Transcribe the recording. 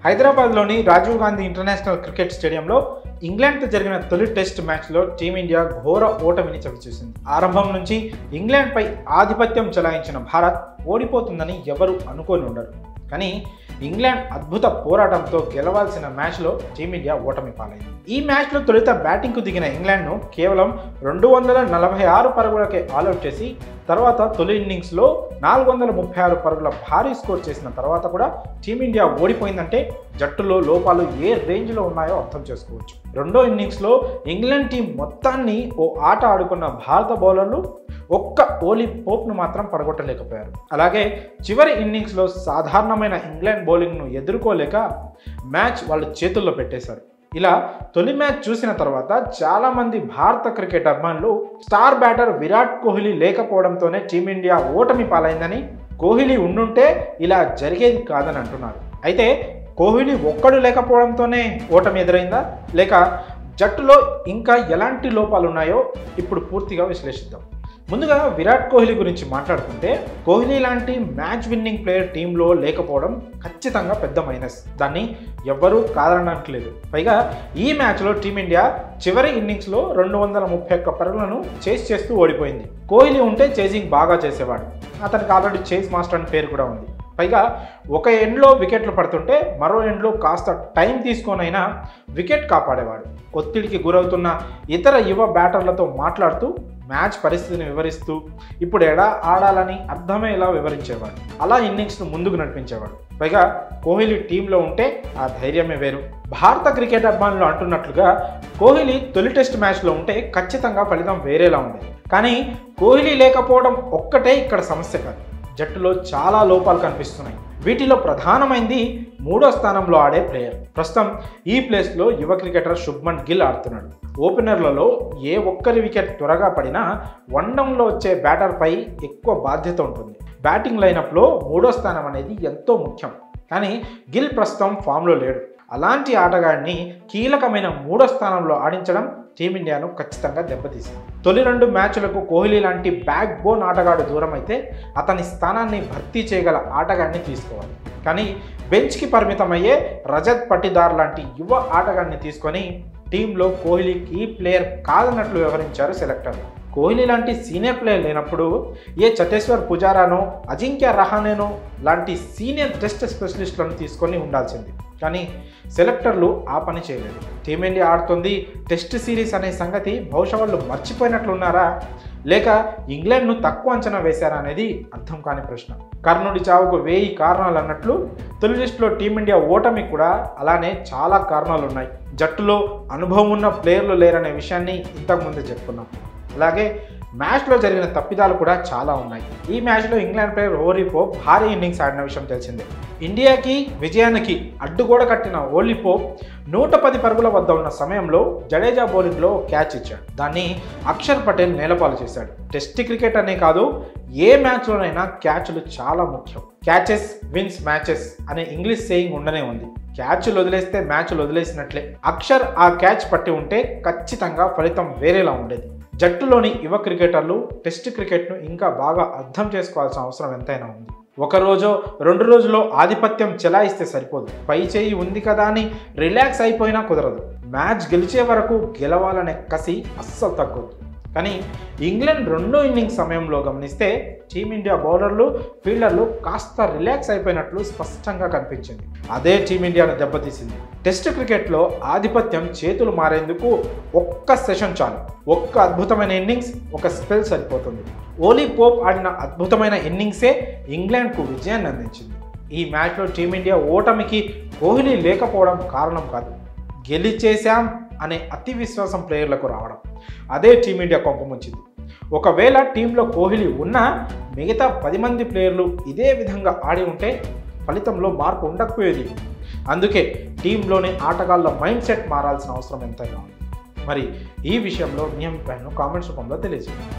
హైదరాబాద్లోని Rajiv Gandhi international cricket స్టేడియంలో ఇంగ్లాండ్తో జరిగిన తొలి టెస్ట్ మ్యాచ్లో టీమిండియా ఘోర ఓటమిని చవిచూసింది. ఆరంభం నుంచి ఇంగ్లాండ్పై ఆధిపత్యం చెలాయించిన భారత్ ఓడిపోతుందని ఎవరు అనుకోని ఉండరు. కానీ ఇంగ్లాండ్ అద్భుత పోరాటంతో గెలవాల్సిన మ్యాచ్లో టీమిండియా ఓటమి పాలైంది. ఈ మ్యాచ్లో తొలుత బ్యాటింగ్కు దిగిన ఇంగ్లాండ్ను కేవలం 246 పరుగులకే ఆల్అౌట్ చేసి తర్వాత తొలి ఇన్నింగ్స్లో 436 పరుగుల భారీ స్కోర్ చేసిన తర్వాత కూడా టీమిండియా ఓడిపోయిందంటే జట్టులో లోపాలు ఏ రేంజ్లో ఉన్నాయో అర్థం చేసుకోవచ్చు. రెండో ఇన్నింగ్స్లో ఇంగ్లాండ్ టీం మొత్తాన్ని ఓ ఆట ఆడుకున్న భారత బౌలర్లు ఒక్క ఓలీ పోప్ను మాత్రం పడగొట్టలేకపోయారు. అలాగే చివరి ఇన్నింగ్స్లో సాధారణమైన ఇంగ్లాండ్ బౌలింగ్ను ఎదుర్కోలేక మ్యాచ్ వాళ్ళ చేతుల్లో పెట్టేశారు. ఇలా తొలి మ్యాచ్ చూసిన తర్వాత చాలామంది భారత క్రికెట్ అభిమానులు స్టార్ బ్యాటర్ విరాట్ కోహ్లీ లేకపోవడంతోనే టీమిండియా ఓటమి పాలైందని, కోహ్లీ ఉండుంటే ఇలా జరిగేది కాదని అంటున్నారు. అయితే కోహ్లీ ఒక్కడు లేకపోవడంతోనే ఓటమి ఎదురైందా, లేక జట్టులో ఇంకా ఎలాంటి లోపాలు ఉన్నాయో ఇప్పుడు పూర్తిగా విశ్లేషిద్దాం. ముందుగా విరాట్ కోహ్లీ గురించి మాట్లాడుకుంటే, కోహ్లీ లాంటి మ్యాచ్ విన్నింగ్ ప్లేయర్ టీంలో లేకపోవడం ఖచ్చితంగా పెద్ద మైనస్. దాన్ని ఎవ్వరూ కాదనట్లేదు. పైగా ఈ మ్యాచ్లో టీమిండియా చివరి ఇన్నింగ్స్లో 231 పరుగులను చేస్ చేస్తూ ఓడిపోయింది. కోహ్లీ ఉంటే చేజింగ్ బాగా చేసేవాడు. అతనికి ఆల్రెడీ చేస్ మాస్టర్ అని పేరు కూడా ఉంది. పైగా ఒక ఎండ్లో వికెట్లు పడుతుంటే మరో ఎండ్లో కాస్త టైం తీసుకొనైనా వికెట్ కాపాడేవాడు. ఒత్తిడికి గురవుతున్న ఇతర యువ బ్యాటర్లతో మాట్లాడుతూ మ్యాచ్ పరిస్థితిని వివరిస్తూ ఇప్పుడు ఎలా ఆడాలని అర్థమయ్యేలా వివరించేవాడు. అలా ఇన్నింగ్స్ను ముందుకు నడిపించేవాడు. పైగా కోహ్లీ టీంలో ఉంటే ఆ ధైర్యమే వేరు. భారత క్రికెట్ అభిమానులు అంటున్నట్లుగా కోహ్లీ తొలి టెస్ట్ మ్యాచ్లో ఉంటే ఖచ్చితంగా ఫలితం వేరేలా ఉండేది. కానీ కోహ్లీ లేకపోవడం ఒక్కటే ఇక్కడ సమస్య కాదు. జట్టులో చాలా లోపాలు కనిపిస్తున్నాయి. వీటిలో ప్రధానమైంది మూడో స్థానంలో ఆడే ప్లేయర్. ప్రస్తుతం ఈ ప్లేస్లో యువ క్రికెటర్ శుభ్మన్ గిల్ ఆడుతున్నాడు. ఓపెనర్లలో ఏ ఒక్కరి వికెట్ త్వరగా పడినా వన్డౌన్లో వచ్చే బ్యాటర్పై ఎక్కువ బాధ్యత ఉంటుంది. బ్యాటింగ్ లైనప్లో మూడో స్థానం అనేది ఎంతో ముఖ్యం. కానీ గిల్ ప్రస్తుతం ఫామ్లో లేడు. అలాంటి ఆటగాడిని కీలకమైన మూడో స్థానంలో ఆడించడం టీమిండియాను ఖచ్చితంగా దెబ్బతీసింది. తొలి 2 మ్యాచ్లకు కోహ్లీ లాంటి బ్యాక్ బోన్ ఆటగాడు దూరం అయితే అతని స్థానాన్ని భర్తీ చేయగల ఆటగాడిని తీసుకోవాలి. కానీ బెంచ్కి పరిమితమయ్యే రజత్ పటిదార్ లాంటి యువ ఆటగాడిని తీసుకొని టీంలో కోహ్లీ కీ ప్లేయర్ కాదన్నట్లు వ్యవహరించారు సెలెక్టర్లు. కోహ్లీ లాంటి సీనియర్ ప్లేయర్ లేనప్పుడు ఏ చటేశ్వర్ పుజారానో, అజింక్య రహానేనో లాంటి సీనియర్ టెస్ట్ స్పెషలిస్టులను తీసుకొని ఉండాల్సింది. కానీ సెలెక్టర్లు ఆ పని చేయలేదు. టీమిండియా ఆడుతుంది టెస్ట్ సిరీస్ అనే సంగతి బహుశా వాళ్ళు మర్చిపోయినట్లున్నారా, లేక ఇంగ్లాండ్ను తక్కువ అంచనా వేశారా అనేది అర్థం కాని ప్రశ్న. కర్ణుడి చావుకు 1000 కారణాలు అన్నట్లు తొలి లిస్టులో టీమిండియా ఓటమి కూడా అలానే చాలా కారణాలు ఉన్నాయి. జట్టులో అనుభవం ఉన్న ప్లేయర్లు లేరనే విషయాన్ని ఇంతకుముందే చెప్పుకున్నాం. అలాగే మ్యాచ్లో జరిగిన తప్పిదాలు కూడా చాలా ఉన్నాయి. ఈ మ్యాచ్లో ఇంగ్లాండ్ ప్లేయర్ ఓలీ పోప్ భారీ ఇన్నింగ్స్ ఆడిన విషయం తెలిసిందే. ఇండియాకి విజయానికి అడ్డుగోడ కట్టిన ఓలీ పోప్ 110 పరుగుల వద్ద ఉన్న సమయంలో జడేజా బౌలింగ్లో క్యాచ్ ఇచ్చాడు. దాన్ని అక్షర్ పటేల్ నేలపాలు చేశాడు. టెస్ట్ క్రికెట్ అనే కాదు, ఏ మ్యాచ్లోనైనా క్యాచ్లు చాలా ముఖ్యం. క్యాచెస్ విన్స్ మ్యాచెస్ అనే ఇంగ్లీష్ సేయింగ్ ఉండనే ఉంది. క్యాచ్లు వదిలేస్తే మ్యాచ్లు వదిలేసినట్లే. అక్షర్ ఆ క్యాచ్ పట్టి ఉంటే ఖచ్చితంగా ఫలితం వేరేలా ఉండేది. జట్టులోని యువ క్రికెటర్లు టెస్ట్ క్రికెట్ను ఇంకా బాగా అర్థం చేసుకోవాల్సిన అవసరం ఎంతైనా ఉంది. ఒక రోజో 2 రోజుల్లో ఆధిపత్యం చెలాయిస్తే సరిపోదు. పై చేయి ఉంది కదా అని రిలాక్స్ అయిపోయినా కుదరదు. మ్యాచ్ గెలిచే వరకు గెలవాలనే కసి అస్సలు తగ్గొద్దు. కానీ ఇంగ్లాండ్ రెండో ఇన్నింగ్స్ సమయంలో గమనిస్తే టీమిండియా బౌలర్లు, ఫీల్డర్లు కాస్త రిలాక్స్ అయిపోయినట్లు స్పష్టంగా కనిపించింది. అదే టీమిండియాను దెబ్బతీసింది. టెస్ట్ క్రికెట్లో ఆధిపత్యం చేతులు మారేందుకు ఒక్క సెషన్ చాలు. ఒక్క అద్భుతమైన ఇన్నింగ్స్, ఒక స్పెల్ సరిపోతుంది. ఓలీ పోప్ ఆడిన అద్భుతమైన ఇన్నింగ్సే ఇంగ్లాండ్కు విజయాన్ని అందించింది. ఈ మ్యాచ్లో టీమిండియా ఓటమికి కోహ్లీ లేకపోవడం కారణం కాదు, గెలిచేశాం అనే అతి విశ్వాసం ప్లేయర్లకు రావడం. అదే టీమిండియా కొంపముంచింది. ఒకవేళ టీంలో కోహ్లీ ఉన్నా మిగతా 10 మంది ప్లేయర్లు ఇదే విధంగా ఆడి ఉంటే ఫలితంలో మార్పు ఉండకపోయేది. అందుకే టీంలోని ఆటగాళ్ళ మైండ్ సెట్ మారాల్సిన అవసరం ఎంతైనా ఉంది. మరి ఈ విషయంలో మీ అభిప్రాయాన్ని కామెంట్స్ రూపంలో తెలియజేయండి.